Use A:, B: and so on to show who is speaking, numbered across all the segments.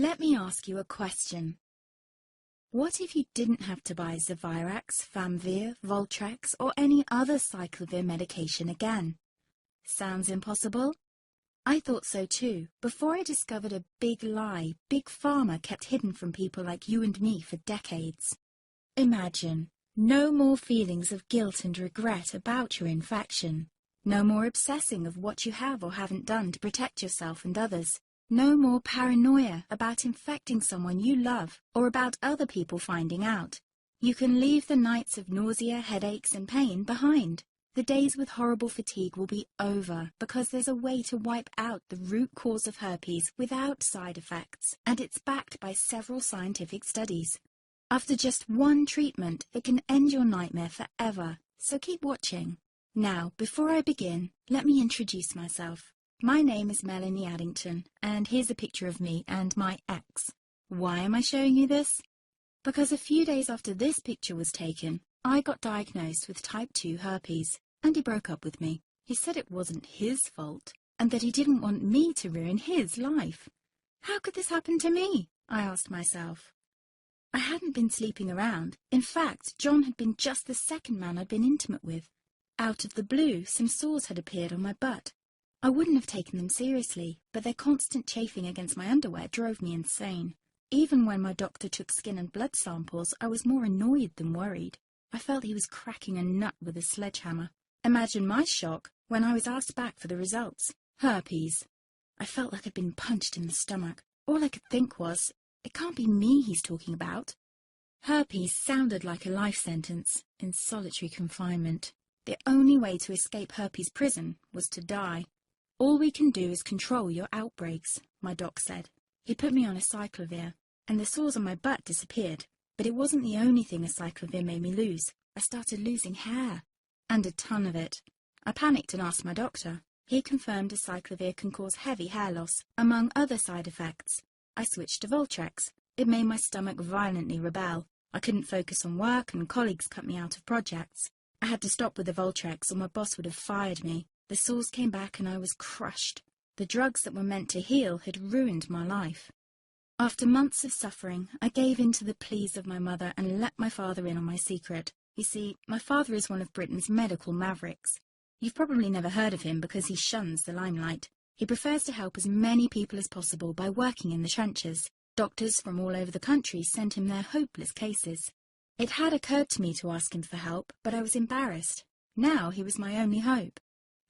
A: Let me ask you a question. What if you didn't have to buy Zevirax, Famvir, Voltrex, or any other cyclovir medication again? Sounds impossible? I thought so too, before I discovered a big lie Big Pharma kept hidden from people like you and me for decades. Imagine, no more feelings of guilt and regret about your infection. No more obsessing of what you have or haven't done to protect yourself and others. No more paranoia about infecting someone you love or about other people finding out. You can leave the nights of nausea, headaches and pain behind. The days with horrible fatigue will be over because there's a way to wipe out the root cause of herpes without side effects, and it's backed by several scientific studies. After just one treatment, it can end your nightmare forever, so keep watching. Now, before I begin, let me introduce myself. My name is Melanie Addington, and here's a picture of me and my ex. Why am I showing you this? Because a few days after this picture was taken, I got diagnosed with type 2 herpes, and he broke up with me. He said it wasn't his fault, and that he didn't want me to ruin his life. How could this happen to me? I asked myself. I hadn't been sleeping around. In fact, John had been just the second man I'd been intimate with. Out of the blue, some sores had appeared on my butt. I wouldn't have taken them seriously, but their constant chafing against my underwear drove me insane. Even when my doctor took skin and blood samples, I was more annoyed than worried. I felt he was cracking a nut with a sledgehammer. Imagine my shock when I was asked back for the results. Herpes. I felt like I'd been punched in the stomach. All I could think was, it can't be me he's talking about. Herpes sounded like a life sentence in solitary confinement. The only way to escape herpes prison was to die. All we can do is control your outbreaks, my doc said. He put me on a cyclovir, and the sores on my butt disappeared. But it wasn't the only thing a cyclovir made me lose. I started losing hair, and a ton of it. I panicked and asked my doctor. He confirmed a cyclovir can cause heavy hair loss, among other side effects. I switched to Voltrex. It made my stomach violently rebel. I couldn't focus on work, and colleagues cut me out of projects. I had to stop with the Voltrex, or my boss would have fired me. The sores came back and I was crushed. The drugs that were meant to heal had ruined my life. After months of suffering, I gave in to the pleas of my mother and let my father in on my secret. You see, my father is one of Britain's medical mavericks. You've probably never heard of him because he shuns the limelight. He prefers to help as many people as possible by working in the trenches. Doctors from all over the country sent him their hopeless cases. It had occurred to me to ask him for help, but I was embarrassed. Now he was my only hope.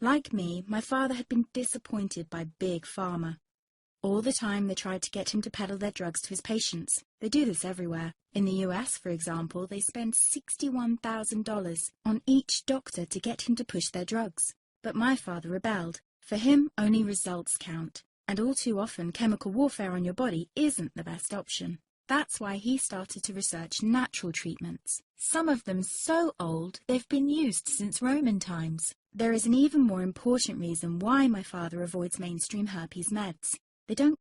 A: Like me, my father had been disappointed by Big Pharma. All the time they tried to get him to peddle their drugs to his patients. They do this everywhere. In the US, for example, they spend $61,000 on each doctor to get him to push their drugs. But my father rebelled. For him, only results count. And all too often, chemical warfare on your body isn't the best option. That's why he started to research natural treatments. Some of them so old, they've been used since Roman times. There is an even more important reason why my father avoids mainstream herpes meds. They don't